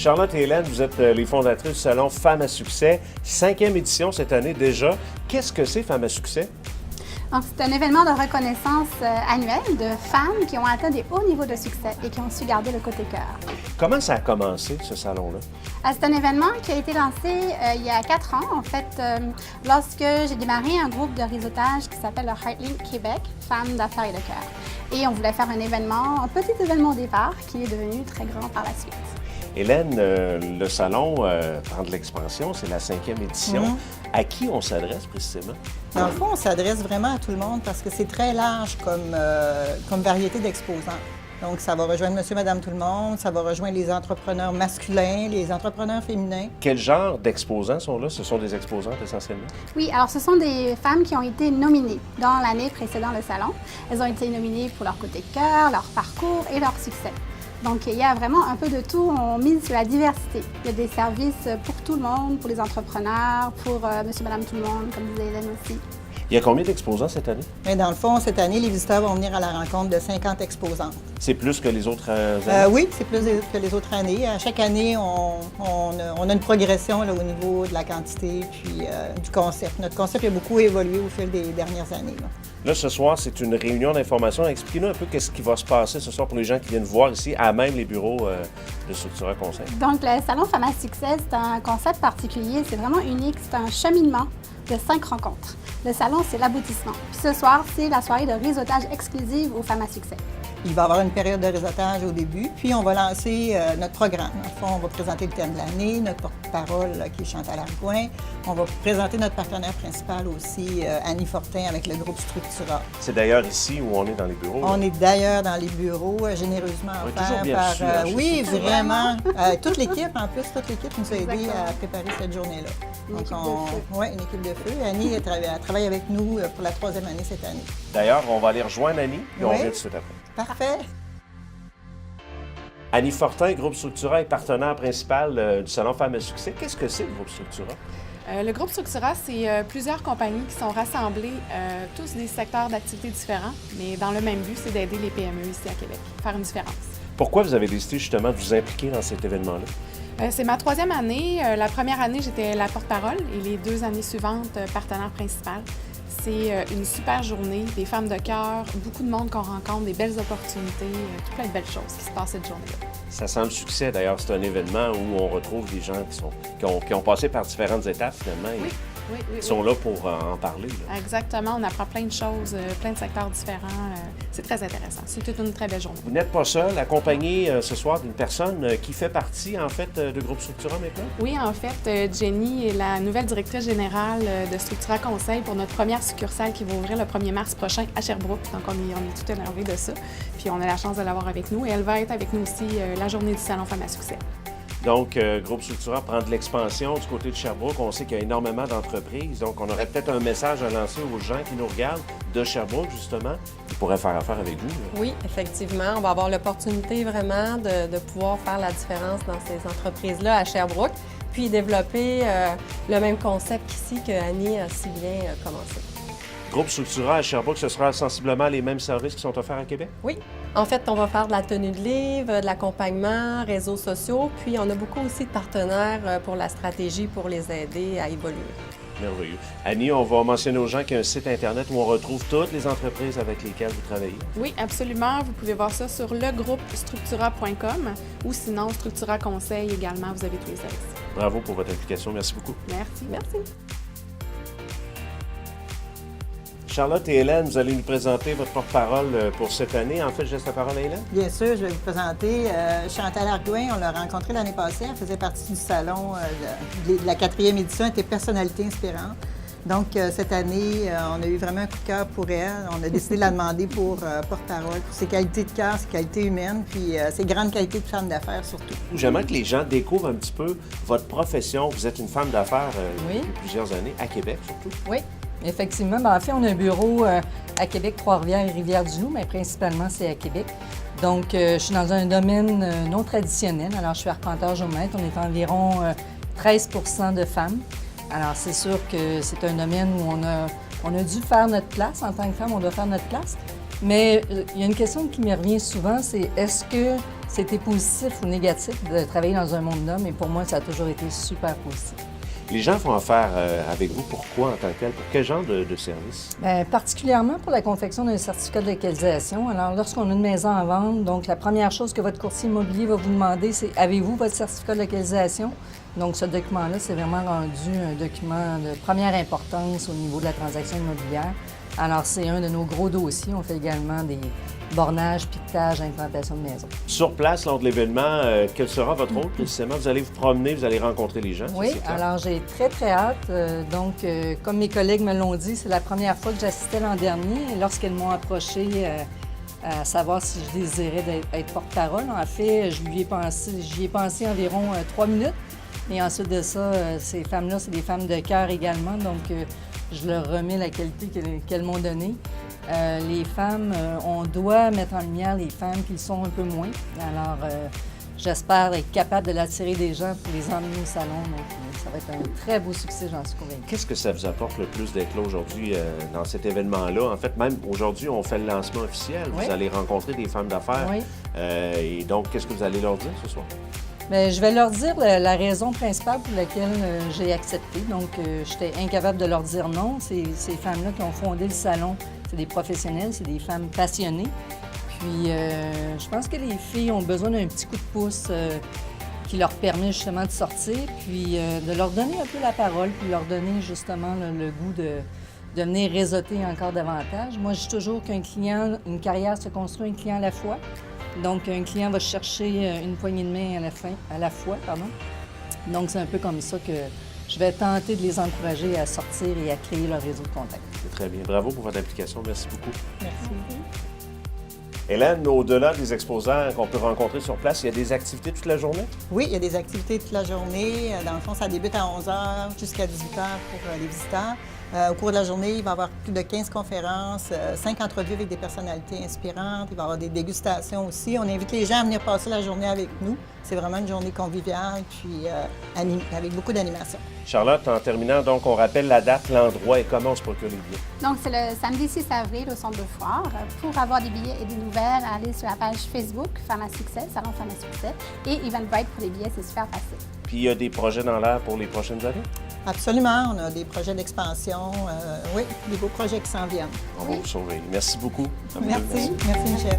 Charlotte et Hélène, vous êtes les fondatrices du salon Femmes à succès, 5e édition cette année déjà. Qu'est-ce que c'est Femmes à succès? Donc, c'est un événement de reconnaissance annuel de femmes qui ont atteint des hauts niveaux de succès et qui ont su garder le côté cœur. Comment ça a commencé, ce salon-là? C'est un événement qui a été lancé il y a 4 ans, en fait, lorsque j'ai démarré un groupe de réseautage qui s'appelle le Heartlink Québec, Femmes d'affaires et de cœur. Et on voulait faire un petit événement au départ, qui est devenu très grand par la suite. Hélène, le salon prend de l'expansion, c'est la 5e édition. À qui on s'adresse précisément? Dans le fond, on s'adresse vraiment à tout le monde parce que c'est très large comme variété d'exposants. Donc, ça va rejoindre monsieur, madame, tout le monde, ça va rejoindre les entrepreneurs masculins, les entrepreneurs féminins. Quel genre d'exposants sont là? Ce sont des exposantes essentiellement? Oui, alors ce sont des femmes qui ont été nominées dans l'année précédant le salon. Elles ont été nominées pour leur côté cœur, leur parcours et leur succès. Donc, il y a vraiment un peu de tout. On mise sur la diversité. Il y a des services pour tout le monde, pour les entrepreneurs, pour monsieur, madame, tout le monde, comme disait Hélène aussi. Il y a combien d'exposants cette année? Mais dans le fond, cette année, les visiteurs vont venir à la rencontre de 50 exposantes. C'est plus que les autres années? Oui, c'est plus que les autres années. À chaque année, on a une progression là, au niveau de la quantité puis du concept. Notre concept a beaucoup évolué au fil des dernières années. Là, ce soir, c'est une réunion d'information. Expliquez-nous un peu qu'est-ce qui va se passer ce soir pour les gens qui viennent voir ici, à même les bureaux de Structura Conseil. Donc, le Salon Femmes à succès, c'est un concept particulier. C'est vraiment unique. C'est un cheminement de 5 rencontres. Le salon, c'est l'aboutissement. Puis ce soir, c'est la soirée de réseautage exclusive aux femmes à succès. Il va y avoir une période de réseautage au début, puis on va lancer notre programme. Dans le fond, on va présenter le thème de l'année, notre porte-parole qui est Chantal Argouin. On va présenter notre partenaire principal aussi, Annie Fortin, avec le groupe Structura. C'est d'ailleurs ici où on est dans les bureaux. On est d'ailleurs dans les bureaux, généreusement offerts par... oui, vraiment. Toute l'équipe, en plus, toute l'équipe nous a aidés à préparer cette journée-là. Une équipe de feu. Oui, une équipe de feu. Annie travaille avec nous pour la 3e année cette année. D'ailleurs, on va aller rejoindre Annie, puis on revient tout de suite après. Parfait. Annie Fortin, Groupe Structura, est partenaire principal du Salon Femmes à succès. Qu'est-ce que c'est le Groupe Structura? Le groupe Structura, c'est plusieurs compagnies qui sont rassemblées, tous des secteurs d'activité différents, mais dans le même but, c'est d'aider les PME ici à Québec, faire une différence. Pourquoi vous avez décidé justement de vous impliquer dans cet événement-là? C'est ma 3e année. La première année, j'étais la porte-parole et les 2 années suivantes, partenaire principal. C'est une super journée, des femmes de cœur, beaucoup de monde qu'on rencontre, des belles opportunités, tout plein de belles choses qui se passent cette journée-là. Ça sent le succès. D'ailleurs, c'est un événement où on retrouve des gens qui ont passé par différentes étapes finalement. Oui. Ils sont là pour en parler. Là. Exactement. On apprend plein de choses, plein de secteurs différents. C'est très intéressant. C'est toute une très belle journée. Vous n'êtes pas seul, accompagné ce soir d'une personne qui fait partie, en fait, de Groupe Structura maintenant? Oui, en fait, Jenny est la nouvelle directrice générale de Structura Conseil pour notre première succursale qui va ouvrir le 1er mars prochain à Sherbrooke. Donc, on est tout énervé de ça. Puis, on a la chance de l'avoir avec nous. Et elle va être avec nous aussi la journée du Salon Femmes à succès. Donc, Groupe Structura prend de l'expansion du côté de Sherbrooke. On sait qu'il y a énormément d'entreprises. Donc, on aurait peut-être un message à lancer aux gens qui nous regardent de Sherbrooke, justement, qui pourraient faire affaire avec vous. Là. Oui, effectivement. On va avoir l'opportunité vraiment de pouvoir faire la différence dans ces entreprises-là à Sherbrooke, puis développer le même concept qu'ici que Annie a si bien commencé. Groupe Structura à Sherbrooke, ce sera sensiblement les mêmes services qui sont offerts à Québec? Oui. En fait, on va faire de la tenue de livre, de l'accompagnement, réseaux sociaux, puis on a beaucoup aussi de partenaires pour la stratégie pour les aider à évoluer. Merveilleux. Annie, on va mentionner aux gens qu'il y a un site Internet où on retrouve toutes les entreprises avec lesquelles vous travaillez. Oui, absolument. Vous pouvez voir ça sur legroupestructura.com ou sinon Structura Conseil également. Vous avez tous les services. Bravo pour votre implication. Merci beaucoup. Merci. Merci. Charlotte et Hélène, vous allez nous présenter votre porte-parole pour cette année. En fait, je laisse la parole à Hélène. Bien sûr, je vais vous présenter Chantal Argouin. On l'a rencontrée l'année passée. Elle faisait partie du salon de la 4e édition. Elle était personnalité inspirante. Donc, cette année, on a eu vraiment un coup de cœur pour elle. On a décidé de la demander pour porte-parole, pour ses qualités de cœur, ses qualités humaines, puis ses grandes qualités de femme d'affaires surtout. J'aimerais que les gens découvrent un petit peu votre profession. Vous êtes une femme d'affaires Oui. depuis plusieurs années, à Québec surtout. Oui, effectivement. En fait, on a un bureau à Québec, Trois-Rivières et Rivière-du-Loup, mais principalement, c'est à Québec. Donc, je suis dans un domaine non traditionnel. Alors, je suis arpenteur géomètre. On est environ 13 % de femmes. Alors, c'est sûr que c'est un domaine où on a dû faire notre place. En tant que femme, on doit faire notre place. Mais il y a une question qui me revient souvent, c'est est-ce que c'était positif ou négatif de travailler dans un monde d'hommes, et pour moi, ça a toujours été super positif. Les gens font affaire avec vous. Pourquoi en tant que tel? Pour quel genre de service? Bien, particulièrement pour la confection d'un certificat de localisation. Alors, lorsqu'on a une maison à vendre, donc la première chose que votre courtier immobilier va vous demander, c'est avez-vous votre certificat de localisation? Donc, ce document-là, c'est vraiment rendu un document de première importance au niveau de la transaction immobilière. Alors, c'est un de nos gros dossiers. On fait également des bornages, piquetages, implantation de maison. Sur place, lors de l'événement, quel sera votre rôle précisément? Vous allez vous promener, vous allez rencontrer les gens? Oui, ça, c'est clair? alors j'ai très, très hâte. Comme mes collègues me l'ont dit, c'est la première fois que j'assistais l'an dernier. Et lorsqu'elles m'ont approché à savoir si je désirais être porte-parole, en fait, j'y ai pensé environ 3 minutes. Et ensuite de ça, ces femmes-là, c'est des femmes de cœur également. Donc, je leur remets la qualité qu'elles m'ont donnée. Les femmes, on doit mettre en lumière les femmes qui le sont un peu moins. Alors, j'espère être capable de l'attirer des gens pour les emmener au salon. Donc, ça va être un très beau succès, j'en suis convaincue. Qu'est-ce que ça vous apporte le plus d'être là aujourd'hui dans cet événement-là? En fait, même aujourd'hui, on fait le lancement officiel. Oui. Vous allez rencontrer des femmes d'affaires. Oui. Et donc, qu'est-ce que vous allez leur dire ce soir? Bien, je vais leur dire la raison principale pour laquelle j'ai accepté. Donc, j'étais incapable de leur dire non. Ces femmes-là qui ont fondé le salon, c'est des professionnels, c'est des femmes passionnées. Puis, je pense que les filles ont besoin d'un petit coup de pouce qui leur permet justement de sortir, puis de leur donner un peu la parole, puis leur donner justement le goût de venir réseauter encore davantage. Moi, je dis toujours une carrière se construit un client à la fois. Donc, un client va chercher une poignée de main à la fois. Donc, c'est un peu comme ça que je vais tenter de les encourager à sortir et à créer leur réseau de contacts. C'est très bien. Bravo pour votre implication. Merci beaucoup. Merci. Hélène, au-delà des exposants qu'on peut rencontrer sur place, il y a des activités toute la journée? Oui, il y a des activités toute la journée. Dans le fond, ça débute à 11 h jusqu'à 18 h pour les visiteurs. Au cours de la journée, il va y avoir plus de 15 conférences, 5 entrevues avec des personnalités inspirantes. Il va y avoir des dégustations aussi. On invite les gens à venir passer la journée avec nous. C'est vraiment une journée conviviale, puis avec beaucoup d'animation. Charlotte, en terminant, donc, on rappelle la date, l'endroit et comment on se procure les billets. Donc, c'est le samedi 6 avril au Centre de foire. Pour avoir des billets et des nouvelles, allez sur la page Facebook Femmes à succès, Salon Femmes à succès, et Eventbrite pour les billets, c'est super facile. Puis, il y a des projets dans l'air pour les prochaines années? Absolument. On a des projets d'expansion. Oui, des beaux projets qui s'en viennent. On va vous surveiller. Merci beaucoup. Merci. Merci, Michel.